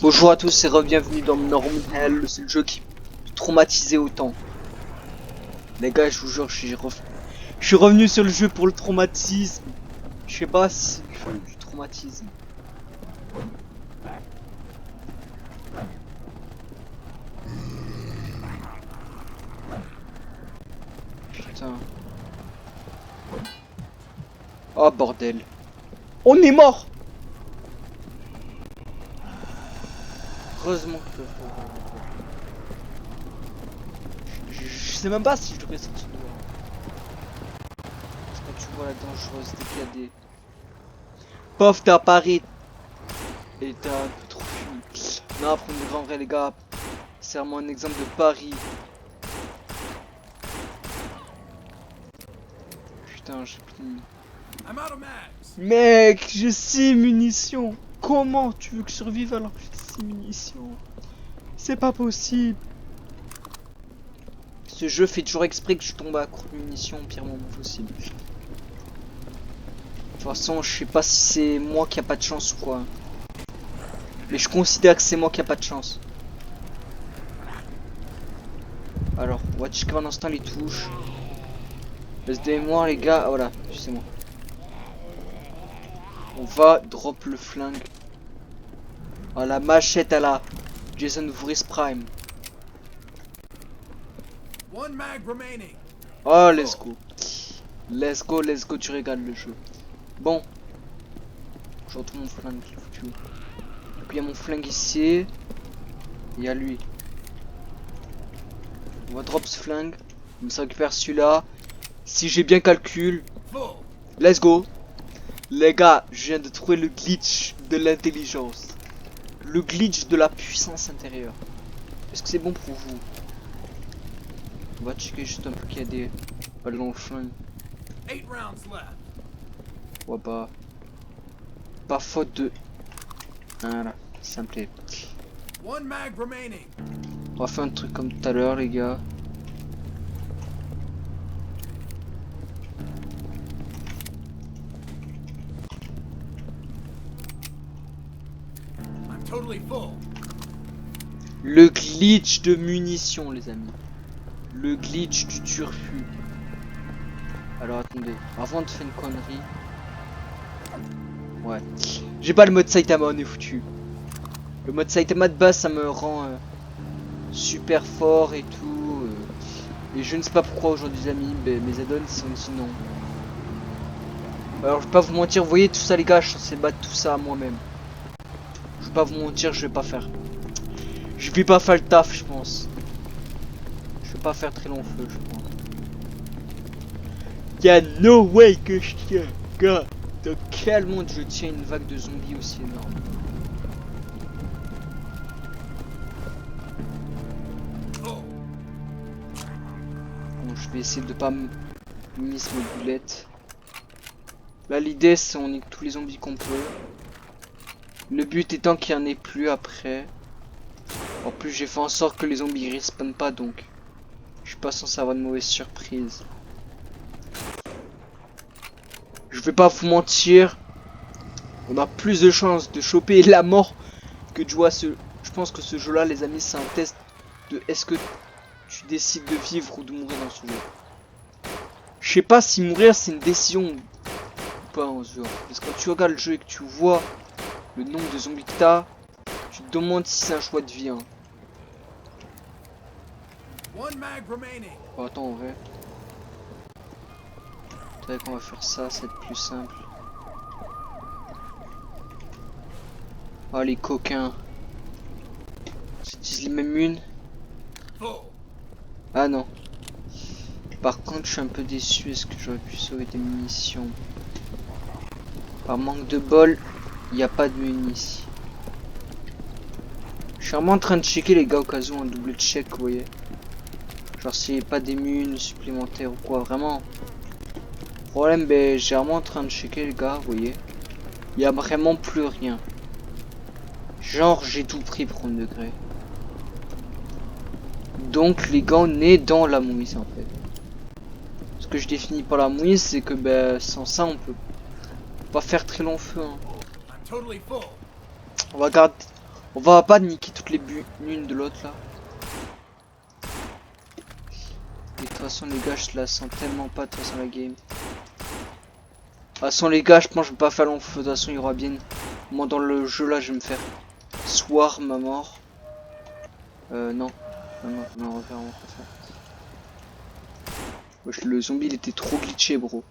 Bonjour à tous et re-bienvenue dans Normal Hell, le seul jeu qui me traumatisait autant. Les gars, je vous jure, je suis revenu sur le jeu pour le traumatisme. Je sais pas si c'est du traumatisme. Putain. Oh bordel. On est mort. Heureusement que... Je sais même pas si je devrais sortir de là. Parce que quand tu vois la dangerosité qu'il y a des... Pof, t'as Paris. Et t'as un peu trop fini. Non, après en vrai les gars, c'est vraiment un exemple de Paris. Putain, j'ai plus... Mec, j'ai 6 munitions. Comment tu veux que je survive alors que j'ai 6 munitions? C'est pas possible. Ce jeu fait toujours exprès que je tombe à court de munitions au pire moment possible. De toute façon, je sais pas si c'est moi qui a pas de chance ou quoi. Mais je considère que c'est moi qui a pas de chance. Alors, on va checker un instant les touches. Laisse des mémoires les gars. Ah, voilà, c'est moi. On va drop le flingue. Ah, la machette à la Jason Voorhees Prime. Oh, let's go. Let's go, let's go, tu régales le jeu. Bon. Je retrouve mon flingue, je l'ai foutu. Donc il y a mon flingue ici. Il y a lui. On va drop ce flingue. On se récupère celui-là. Si j'ai bien calculé. Let's go. Les gars, je viens de trouver le glitch de l'intelligence. Le glitch de la puissance intérieure. Est-ce que c'est bon pour vous? On va checker juste un peu qu'il y a des balles dans le flingue. Ouais bah. Pas faute de... Voilà, simple. On va faire un truc comme tout à l'heure les gars. Le glitch de munitions les amis. Le glitch du turfu. Alors attendez, avant de faire une connerie. Ouais. J'ai pas le mode Saitama, on est foutu. Le mode Saitama de base ça me rend super fort et tout. Et je ne sais pas pourquoi aujourd'hui les amis, mes add-ons sont sinon. Alors je vais pas vous mentir, vous voyez tout ça les gars, je suis censé battre tout ça à moi-même. Je vais pas vous mentir, je vais pas faire. Je vais pas faire le taf je pense. Je vais pas faire très long feu je pense. Y'a no way que je tiens, gars. Dans quel monde je tiens une vague de zombies aussi énorme? Bon, je vais essayer de pas miss mes boulettes. Là l'idée c'est on nique tous les zombies qu'on peut. Le but étant qu'il n'y en ait plus après. En plus j'ai fait en sorte que les zombies respawnent pas donc. Je suis pas censé avoir de mauvaises surprises. Je vais pas vous mentir. On a plus de chances de choper la mort que de jouer à ce... Je pense que ce jeu là les amis c'est un test de est-ce que tu décides de vivre ou de mourir dans ce jeu. Je sais pas si mourir c'est une décision ou pas en ce jeu. Parce que quand tu regardes le jeu et que tu vois le nombre de zombies que t'as, tu te demandes si c'est un choix de vie. Hein. Oh, attends en vrai. Peut-être qu'on va faire ça, c'est plus simple. Oh les coquins. J'utilise les mêmes unes. Ah non. Par contre je suis un peu déçu, est-ce que j'aurais pu sauver des munitions? Par manque de bol, il n'y a pas de munitions. Je suis vraiment en train de checker les gars au cas où un double check, vous voyez. Genre s'il n'y a pas des munitions supplémentaires ou quoi, vraiment. Problème, ben j'ai vraiment en train de checker les gars, vous voyez. Il n'y a vraiment plus rien. Genre j'ai tout pris premier degré. Donc les gars on est dans la mouise en fait. Ce que je définis par la mouise c'est que ben sans ça on peut pas faire très long feu. Hein. On va garder. On va pas niquer toutes les buts l'une de l'autre là. Et de toute façon les gars je la sens tellement pas de toute façon la game. De toute façon les gars je pense que je vais pas faire long feu. De toute façon il y aura bien. Moi dans le jeu là je vais me faire soir ma mort. Non. Non, refaire. Wesh, le zombie il était trop glitché bro.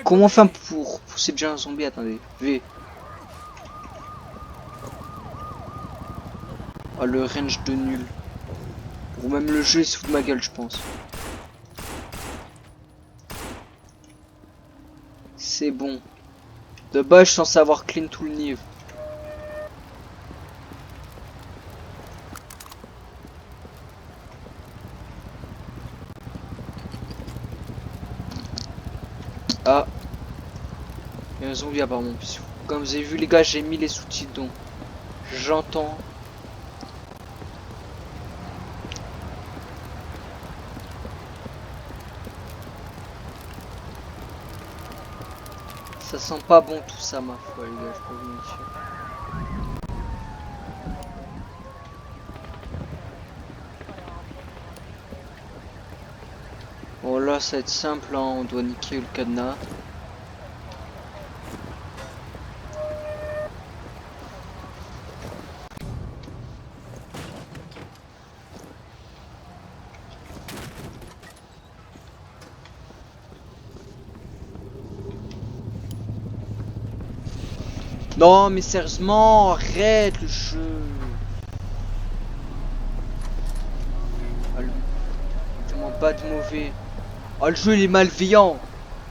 Comment on fait pour pousser bien un zombie? Attendez, V. Ah le range de nul. Ou même le jeu il se fout de ma gueule je pense. C'est bon. De base je suis censé avoir clean tout le niveau. Ah. Il y a un zombie apparemment. Comme vous avez vu les gars j'ai mis les sous-titres donc j'entends. Ça sent pas bon tout ça ma foi les gars, je peux vous mentir. Bon là ça va être simple hein, on doit niquer le cadenas. Non mais sérieusement, arrête le jeu. Ah, le... tellement pas de mauvais. Ah le jeu il est malveillant.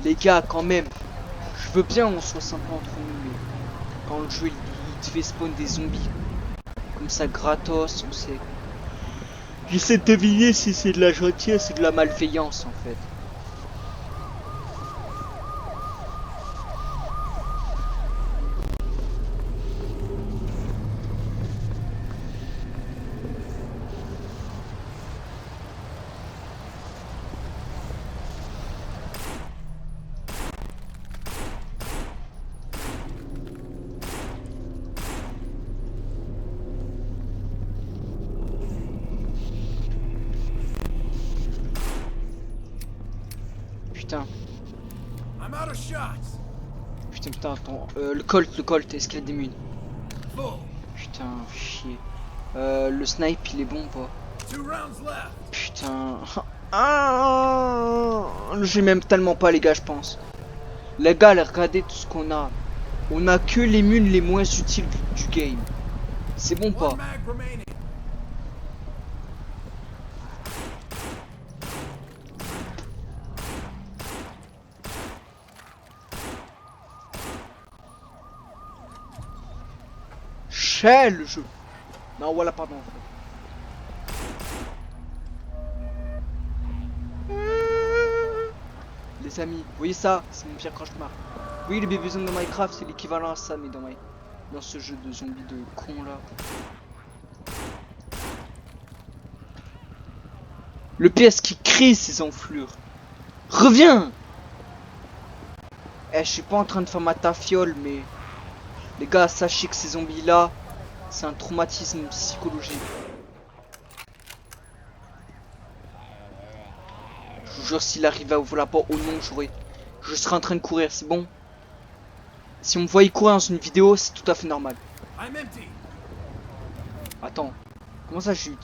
Les gars quand même. Je veux bien on soit sympa entre nous mais quand le jeu il te fait spawn des zombies. Comme ça gratos, on sait. J'essaie de deviner si c'est de la gentillesse ou de la malveillance en fait. Putain. Putain, attends. Le Colt, est-ce qu'il a des mines? Putain, chier. Le snipe, il est bon ou pas? Putain. Ah, le jeu m'aime tellement pas, les gars, je pense. Les gars, regardez tout ce qu'on a. On a que les mules les moins utiles du game. C'est bon pas? Le jeu. Non, voilà, pardon. Les amis, vous voyez ça? C'est mon pire cauchemar. Oui, le bébé zombie dans Minecraft, c'est l'équivalent à ça, mais dans ce jeu de zombies de con là. Le PS qui crée ces enflures. Reviens! Eh, je suis pas en train de faire ma tafiole, mais les gars, sachez que ces zombies là, c'est un traumatisme psychologique. Je vous jure, s'il arrive à ouvrir la porte, oh non, je serai en train de courir, c'est bon. Si on me voyait courir dans une vidéo, c'est tout à fait normal. Attends, comment ça j'ai eu...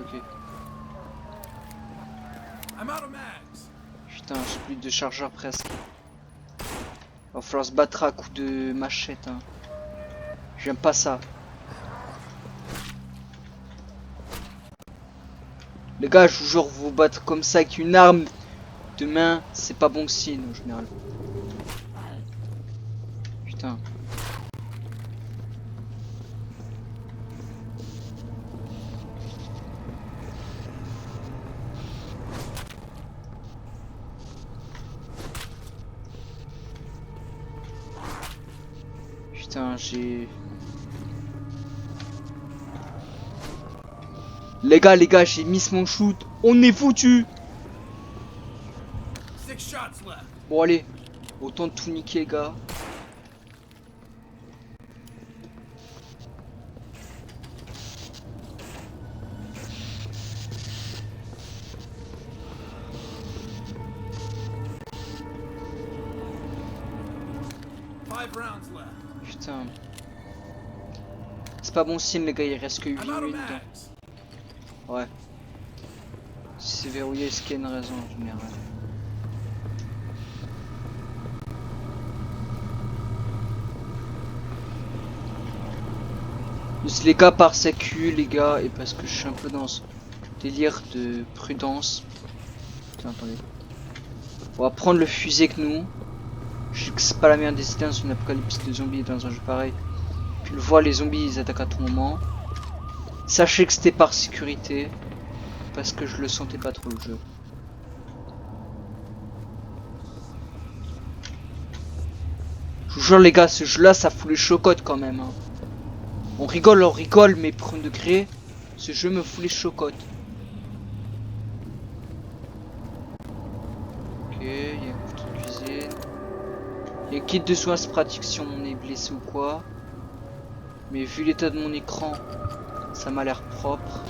Ok. Putain, j'ai plus de chargeur presque. Va falloir se battre à coups de machette. Hein. J'aime pas ça. Les gars, je vous jure, vous battre comme ça avec une arme de main, c'est pas bon signe en général. Putain. Putain, j'ai... Les gars, j'ai mis mon shoot. On est foutu. Bon allez, autant de tout niquer les gars. Putain. C'est pas bon signe les gars, il reste que 8 minutes dedans. Ouais. Si c'est verrouillé, est-ce qu'il y a une raison en général? Juste les gars par sécu les gars, et parce que je suis un peu dans ce délire de prudence. Putain, attendez. On va prendre le fusil avec nous. Je sais que c'est pas la meilleure des idées dans une apocalypse de zombies dans un jeu pareil. Puis le voir les zombies ils attaquent à tout moment. Sachez que c'était par sécurité. Parce que je le sentais pas trop le jeu. Je vous jure les gars, ce jeu là ça fout les chocottes quand même hein. On rigole, mais premier degré, ce jeu me fout les chocottes. Ok, il y a une petite cuisine. Il y a un kit de soins, c'est pratique si on est blessé ou quoi. Mais vu l'état de mon écran, ça m'a l'air propre.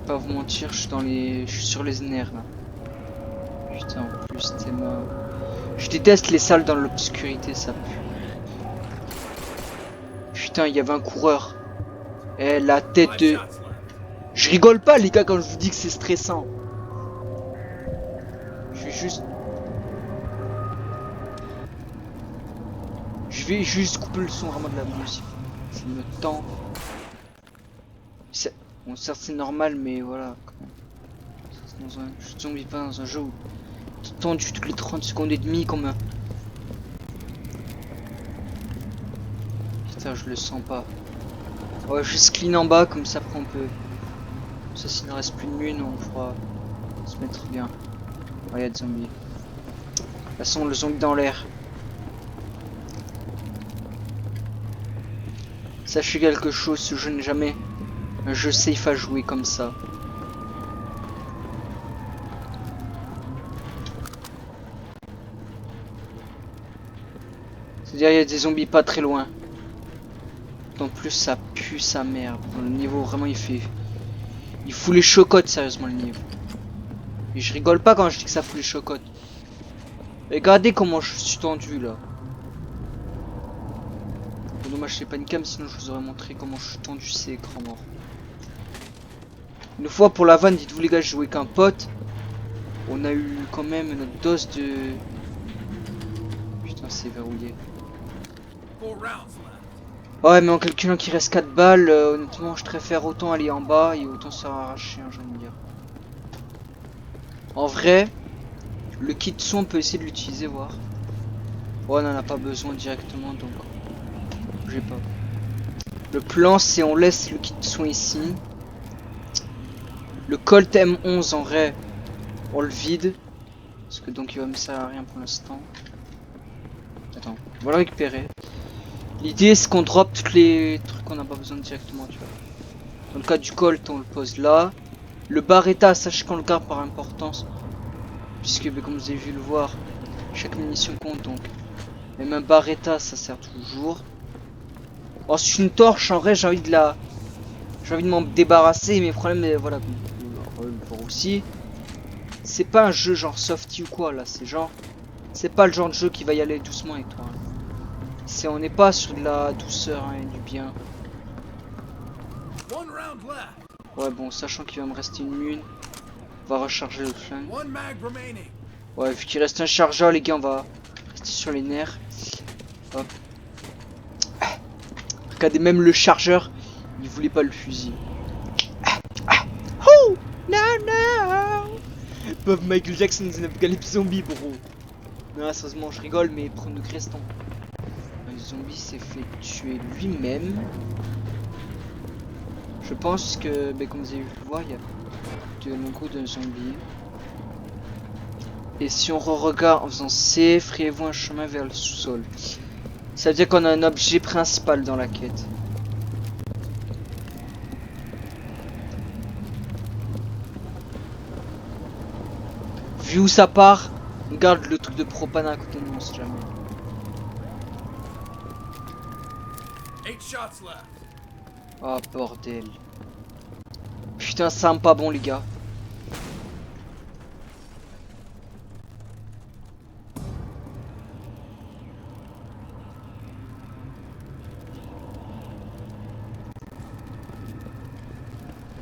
Pas vous mentir, je suis sur les nerfs là. Putain, en plus t'es mort. Je déteste les salles dans l'obscurité, ça pue. Putain, il y avait un coureur. Eh, la tête de... Je rigole pas les gars quand je vous dis que c'est stressant. Je vais juste couper le son vraiment de la musique. Ça me tend. Bon, certes c'est normal, mais voilà. Je ne zombie pas dans un jeu où t'es tendu toutes les 30 secondes et demie comme un... Putain, je le sens pas. Ouais, juste clean en bas, comme ça après on peut... Ça, s'il ne reste plus de mine, on pourra se mettre bien. Oh, il y a des zombies. De toute façon, le zombie dans l'air. Sachez quelque chose, ce jeu n'est jamais un jeu safe à jouer comme ça. C'est-à-dire, il y a des zombies pas très loin. En plus, ça pue sa mère. Le niveau, vraiment, il fout les chocottes, sérieusement, le niveau. Et je rigole pas quand je dis que ça fout les chocottes. Regardez comment je suis tendu, là. Bon, dommage, c'est pas une cam, sinon je vous aurais montré comment je suis tendu, c'est écran mort. Une fois, pour la vanne, dites-vous, les gars, je jouais qu'un pote. On a eu quand même notre dose de... Putain, c'est verrouillé. Ouais, mais en calculant qu'il reste 4 balles, honnêtement, je préfère autant aller en bas et autant se faire arracher, hein, j'ai envie de dire. En vrai, le kit son, on peut essayer de l'utiliser, voir. Ouais, on n'en a pas besoin directement, donc j'ai pas. Le plan, c'est on laisse le kit son ici. Le Colt M11, en vrai, on le vide. Parce que donc il va me servir à rien pour l'instant. Attends, on va le récupérer. L'idée c'est qu'on drop tous les trucs qu'on n'a pas besoin directement, tu vois. Dans le cas du Colt, on le pose là. Le Barretta, sachez qu'on le garde par importance. Puisque, comme vous avez vu le voir, chaque munition compte donc. Même un Barretta, ça sert toujours. Ensuite, une torche, en vrai, j'ai envie de m'en débarrasser. Mais le problème, voilà, on va le voir aussi. C'est pas un jeu genre softy ou quoi, là. C'est pas le genre de jeu qui va y aller doucement avec toi. Hein. On n'est pas sur de la douceur hein, et du bien. Ouais, bon, sachant qu'il va me rester une mine, on va recharger le flingue. Ouais, vu qu'il reste un chargeur, les gars, on va rester sur les nerfs. Hop. Regardez, même le chargeur, il voulait pas le fusil. Oh no no. Bob Michael Jackson dans une apocalypse zombie, bro. Non, sérieusement, je rigole, mais prendre le creston. Le zombie s'est fait tuer lui-même. Je pense que, comme vous avez pu le voir, il y a de logo d'un zombie. Et si on re-regarde en faisant C, frayez-vous un chemin vers le sous-sol. Ça veut dire qu'on a un objet principal dans la quête. Vu où ça part, on garde le truc de propane à côté de nous, on sait jamais. 8 shots left. Oh bordel. Putain, ça me pas bon les gars.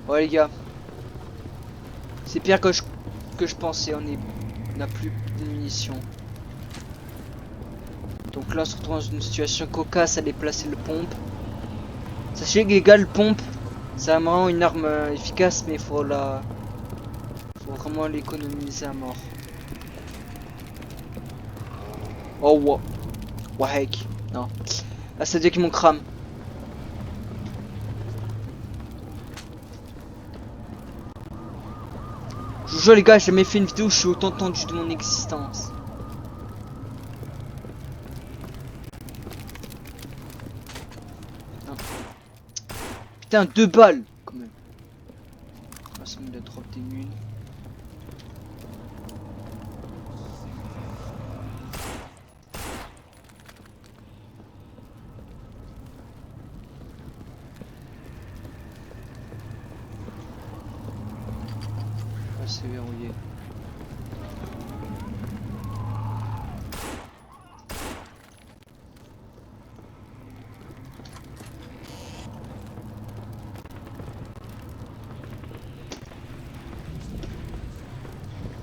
Ouais les gars. C'est pire que je pensais, on n'a plus de munitions. Donc là on se retrouve dans une situation cocasse à déplacer le pompe. Sachez que les gars, le pompe, c'est vraiment une arme efficace, mais faut vraiment l'économiser à mort. Oh wow. Wahek. Non. Ah, ça veut dire qu'ils m'ont crame. Je vous jure les gars, j'ai jamais fait une vidéo où je suis autant tendu de mon existence. Non. Putain, 2 balles quand même. Ah, ça me donne drop des mules. Ah, c'est verrouillé.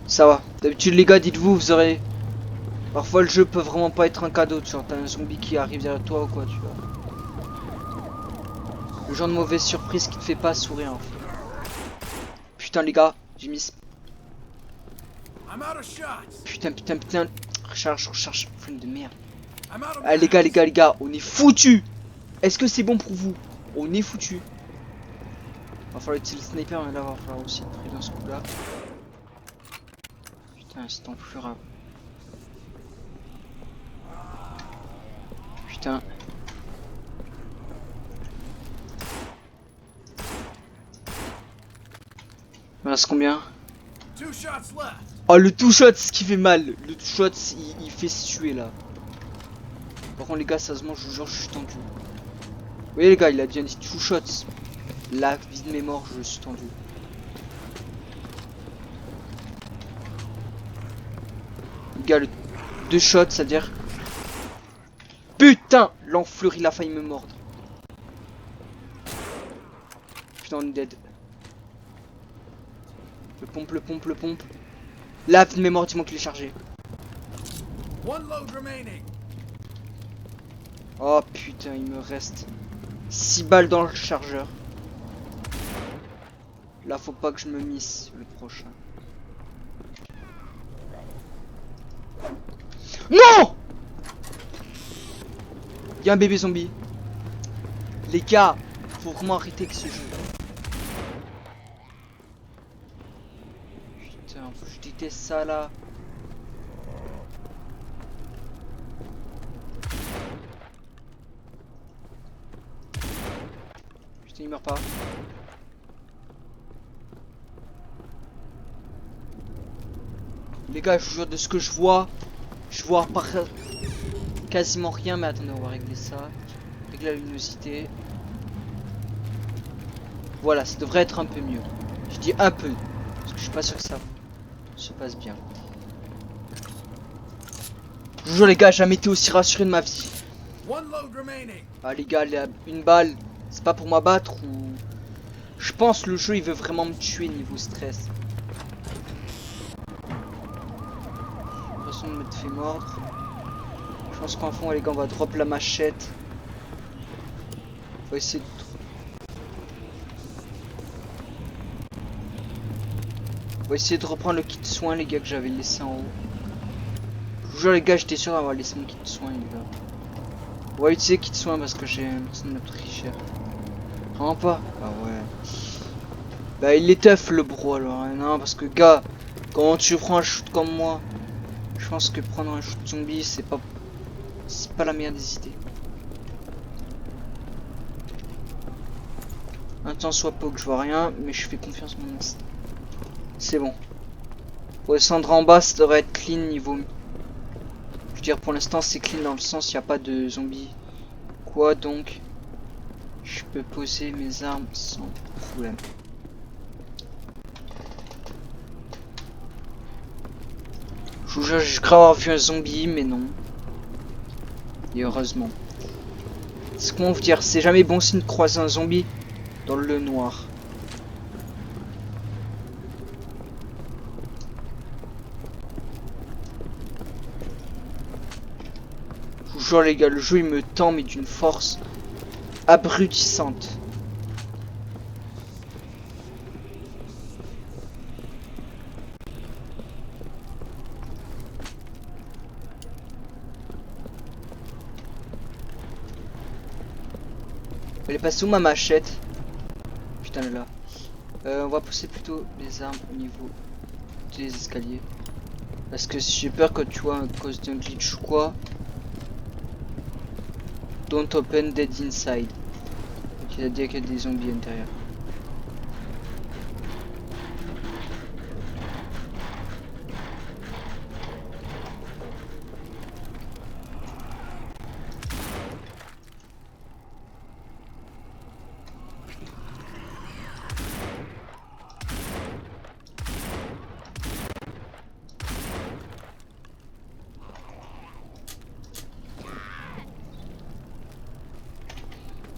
Ça va. D'habitude les gars, dites-vous, vous aurez... Parfois le jeu peut vraiment pas être un cadeau, tu vois, t'as un zombie qui arrive derrière toi ou quoi, tu vois. Le genre de mauvaise surprise qui te fait pas sourire en fait. Putain les gars, j'ai mis... Putain, putain, putain. Recharge, flemme de merde. Ah les gars, on est foutus. Est-ce que c'est bon pour vous? On est foutus. Va falloir utiliser le sniper, mais là va falloir aussi être pris dans ce coup là. Putain, c'est enflurable. Putain. Il me reste combien? Oh le two shot, ce qui fait mal. Le two shot, il fait se tuer là. Par contre les gars, sérieusement, je vous jure, je suis tendu. Vous voyez les gars, il a bien dit two shots. La vie de mes morts, je suis tendu. Les gars, le 2 shots, c'est-à-dire... Putain, l'enflure, il a failli me mordre. Putain, on est dead. Le pompe. La vie de mes morts, dis-moi qu'il est chargé. Oh putain, il me reste 6 balles dans le chargeur. Là, faut pas que je me misse le prochain. Non! Il y a un bébé zombie. Les gars, faut vraiment arrêter avec ce jeu. Putain, je déteste ça là. Putain, il meurt pas. Les gars, je vous jure, de ce que je vois par quasiment rien. Mais attendez, on va régler ça. Régler la luminosité. Voilà, ça devrait être un peu mieux. Je dis un peu, parce que je suis pas sûr que ça se passe bien. Je vous jure les gars, j'ai jamais été aussi rassuré de ma vie. Ah les gars, une balle, c'est pas pour m'abattre ou... Je pense le jeu il veut vraiment me tuer niveau stress. Façon de me fait mordre. Je pense qu'en fond les gars on va drop la machette. Faut essayer de... On va essayer de reprendre le kit de soins les gars que j'avais laissé en haut. Je vous jure les gars, j'étais sûr d'avoir laissé mon kit de soins les gars. On va utiliser kit de soins parce que j'ai l'impression de notre cher. Vraiment pas? Ah ouais. Bah il est tough le bro alors, hein. Non parce que gars, quand tu prends un shoot comme moi, je pense que prendre un shoot zombie c'est pas la meilleure des idées. Un temps soit peu que je vois rien, mais je fais confiance à mon instinct. C'est bon. Pour descendre en bas, ça devrait être clean niveau... Je veux dire, pour l'instant, c'est clean dans le sens, il n'y a pas de zombies. Quoi, donc je peux poser mes armes sans problème. Je vous jure, j'ai cru avoir vu un zombie, mais non. Et heureusement. Ce qu'on veut dire, c'est jamais bon signe de croiser un zombie dans le noir. Je vous jure les gars, le jeu il me tend mais d'une force abrutissante. Elle est passée où ma machette? Putain là. On va pousser plutôt les armes au niveau des escaliers. Parce que si j'ai peur que tu vois à cause d'un glitch ou quoi. Don't open dead inside. Donc il a dit qu'il y a des zombies à l'intérieur.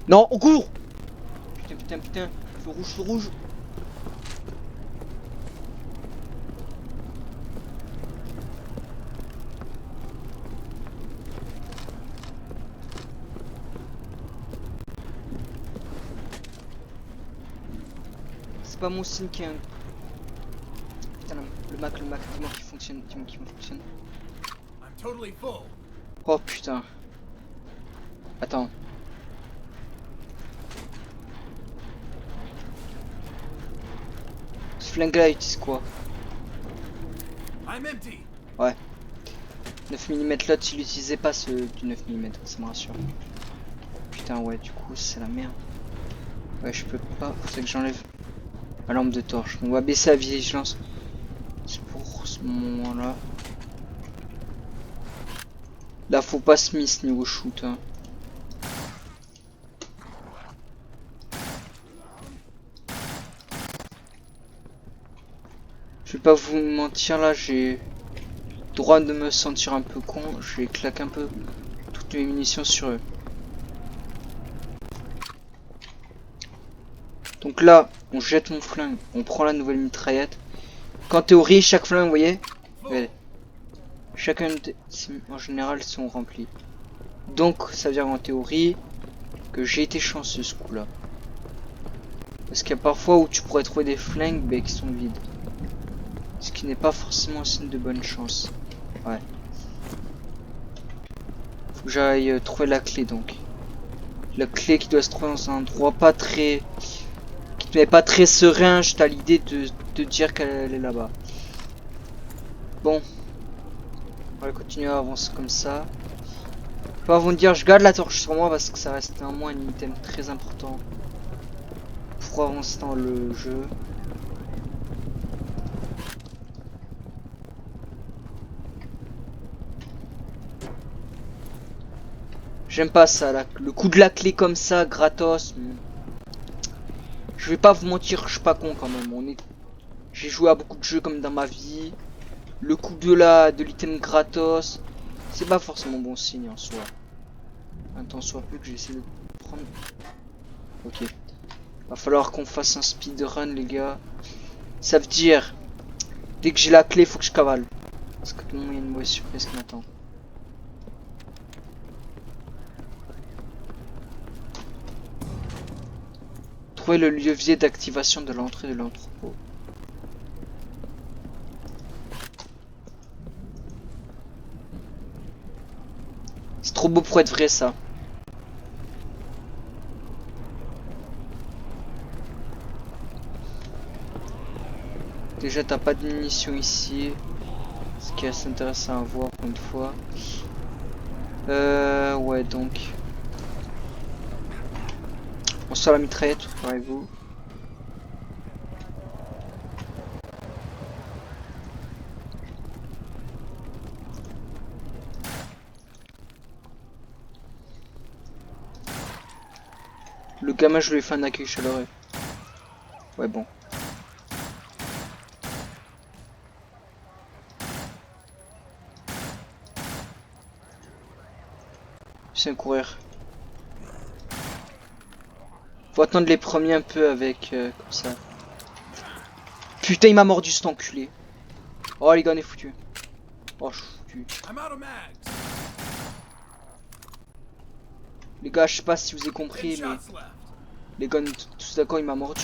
Non, on court! Putain, putain, putain. Feu rouge, feu rouge. C'est pas mon signe qui est un... Putain, le Mac, dis-moi qui fonctionne, dis-moi qui fonctionne. I'm totally full. Oh putain. Attends. Ce flingue là, il utilise quoi? I'm empty. Ouais. 9 mm là, tu l'utilisais pas ce du 9 mm, ça me rassure. Putain, ouais, du coup, c'est la merde. Ouais, je peux pas, faut que j'enlève ma lampe de torche. On va baisser la vigilance. C'est pour ce moment là. Là, faut pas se miss niveau shoot. Hein. Je vais pas vous mentir, là, j'ai droit de me sentir un peu con. Je vais claquer un peu toutes mes munitions sur eux. Donc là, on jette mon flingue, on prend la nouvelle mitraillette. Qu'en théorie, chaque flingue, vous voyez, chacun en général sont remplis. Donc, ça veut dire en théorie que j'ai été chanceux ce coup-là. Parce qu'il y a parfois où tu pourrais trouver des flingues mais qui sont vides. Ce qui n'est pas forcément un signe de bonne chance. Ouais. Faut que j'aille trouver la clé donc. La clé qui doit se trouver dans un endroit pas très... qui te met pas très serein. J'étais à l'idée de dire qu'elle est là-bas. Bon. On va continuer à avancer comme ça. Pas avant de dire, je garde la torche sur moi parce que ça reste un moins un item très important pour avancer dans le jeu. J'aime pas ça, le coup de la clé comme ça, gratos. Je vais pas vous mentir, je suis pas con quand même. J'ai joué à beaucoup de jeux comme dans ma vie. Le coup de l'item gratos, c'est pas forcément bon signe en soi. Un temps soit plus que j'essaie de prendre. Ok. Va falloir qu'on fasse un speedrun les gars. Ça veut dire, dès que j'ai la clé, faut que je cavale. Parce que tout le monde, il y a une mauvaise surprise qui m'attend. Trouver le levier d'activation de l'entrée de l'entrepôt. C'est trop beau pour être vrai ça. Déjà t'as pas de munitions ici. Ce qui est assez intéressant à voir pour une fois. Ouais donc. On sort la mitraillette, préparez-vous. Le gamin, je lui ai fait un accueil chaleureux. Ouais, bon. C'est courir. Faut attendre les premiers un peu avec comme ça. Putain, il m'a mordu cet enculé. Oh les gars, on est foutus. Oh, je suis foutu. I'm out of mags. Les gars, je sais pas si vous avez 10 compris, mais shots left. les gars, on est tous d'accord, il m'a mordu.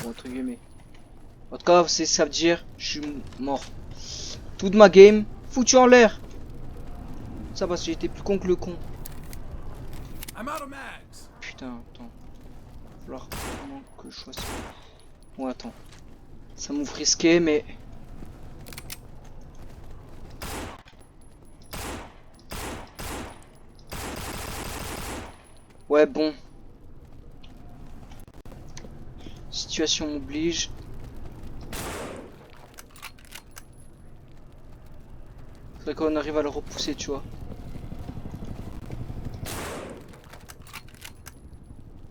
Bon, entre guillemets. En tout cas, c'est ça veut dire, je suis mort. Toute ma game, foutu en l'air. Ça parce que j'étais plus con que le con. I'm out of mags. Putain, attends. Il va falloir vraiment que je choisisse. Bon, attends. Ça m'ouvre risqué, mais... Ouais, bon. Situation m'oblige. Faudrait qu'on arrive à le repousser, tu vois.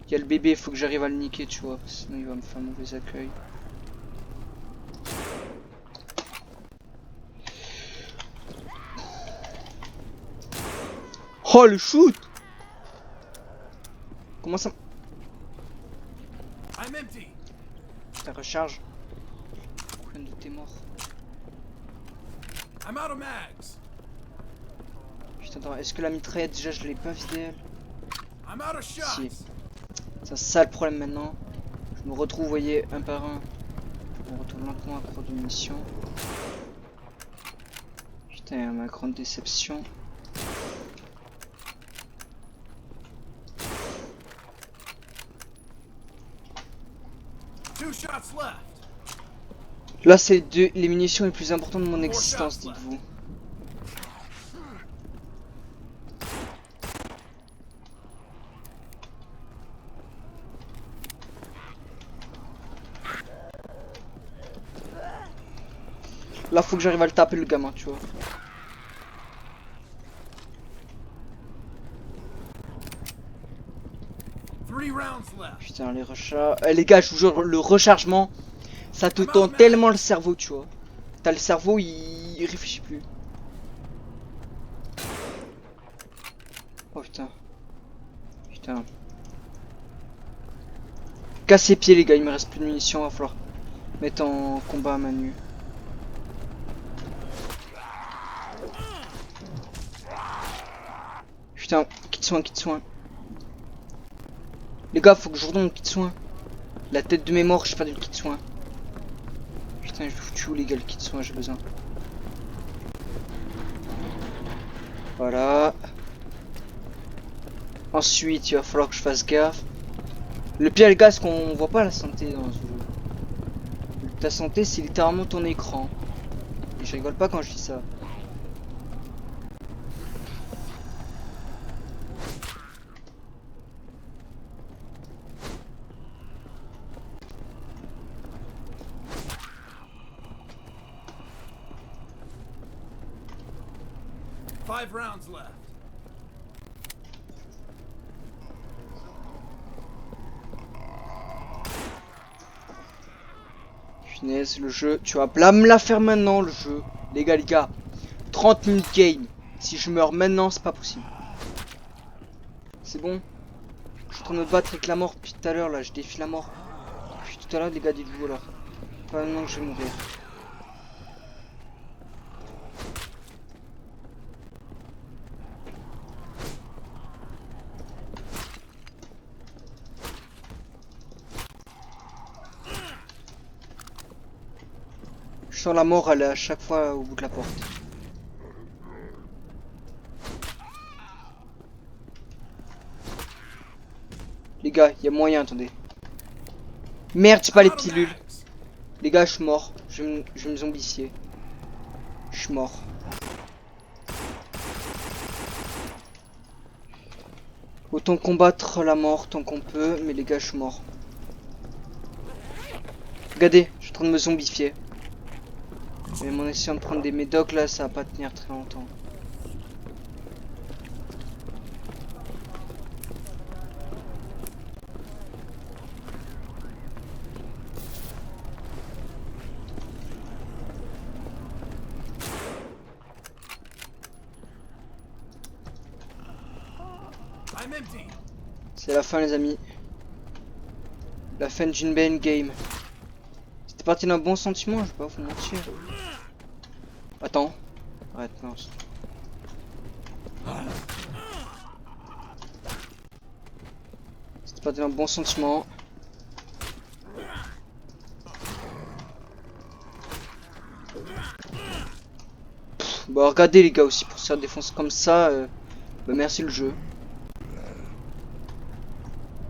Il y a le bébé, il faut que j'arrive à le niquer, tu vois. Sinon, il va me faire un mauvais accueil. Oh, le shoot! Comment ça... I'm empty. La recharge. Combien de t'es mort? I'm out of mags. Putain, attends, est-ce que la mitraillette, déjà, je l'ai pas vidée, elle? I'm out of shots. Si. C'est ça le problème maintenant. Je me retrouve, vous voyez, un par un. On retourne lentement à court de munitions. Putain, ma grande déception. Two shots left. Là, c'est les munitions les plus importantes de mon existence, dites-vous. Là, faut que j'arrive à le taper, le gamin, tu vois. Three rounds left. Putain, les recharges. Les gars, je vous jure, le rechargement, ça te tend tellement le cerveau, tu vois. T'as le cerveau, il réfléchit plus. Oh putain. Putain. Casse ses pieds, les gars, il me reste plus de munitions, va falloir mettre en combat à main nue. Putain, kit soin, kit soin. Les gars, faut que je redonne le kit soin. La tête de mes morts, j'ai perdu le kit soin. Putain, je foutu où les gars, le kit soin, j'ai besoin. Voilà. Ensuite, il va falloir que je fasse gaffe. Le pire, les gars, c'est qu'on voit pas la santé dans ce jeu. Ta santé, c'est littéralement ton écran. Et je rigole pas quand je dis ça. Five rounds left. Punaise, le jeu, tu vas pas me la faire maintenant, le jeu. Les gars, 30 minutes game. Si je meurs maintenant, c'est pas possible. C'est bon. Je suis en train de me battre avec la mort depuis tout à l'heure, là, je défie la mort. Depuis tout à l'heure, les gars, dites-vous alors. Pas maintenant que je vais mourir. Je sens la mort, elle est à chaque fois au bout de la porte. Les gars, il y a moyen, attendez. Merde, j'ai pas les pilules. Les gars, je suis mort. Je vais me zombifier. Je suis mort. Autant combattre la mort tant qu'on peut, mais les gars, je suis mort. Regardez, je suis en train de me zombifier. Mais en essayant de prendre des médocs là, ça va pas tenir très longtemps. empty. C'est la fin les amis. La fin d'une belle game. C'était parti d'un bon sentiment, je vais pas vous mentir. Attends. Arrête, non. C'était parti d'un bon sentiment. Bah regardez les gars aussi, pour se faire défoncer comme ça, bah merci le jeu.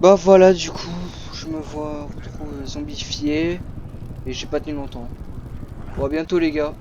Bah voilà, du coup, je me vois trop zombifié et j'ai pas tenu longtemps. Bon, à bientôt les gars.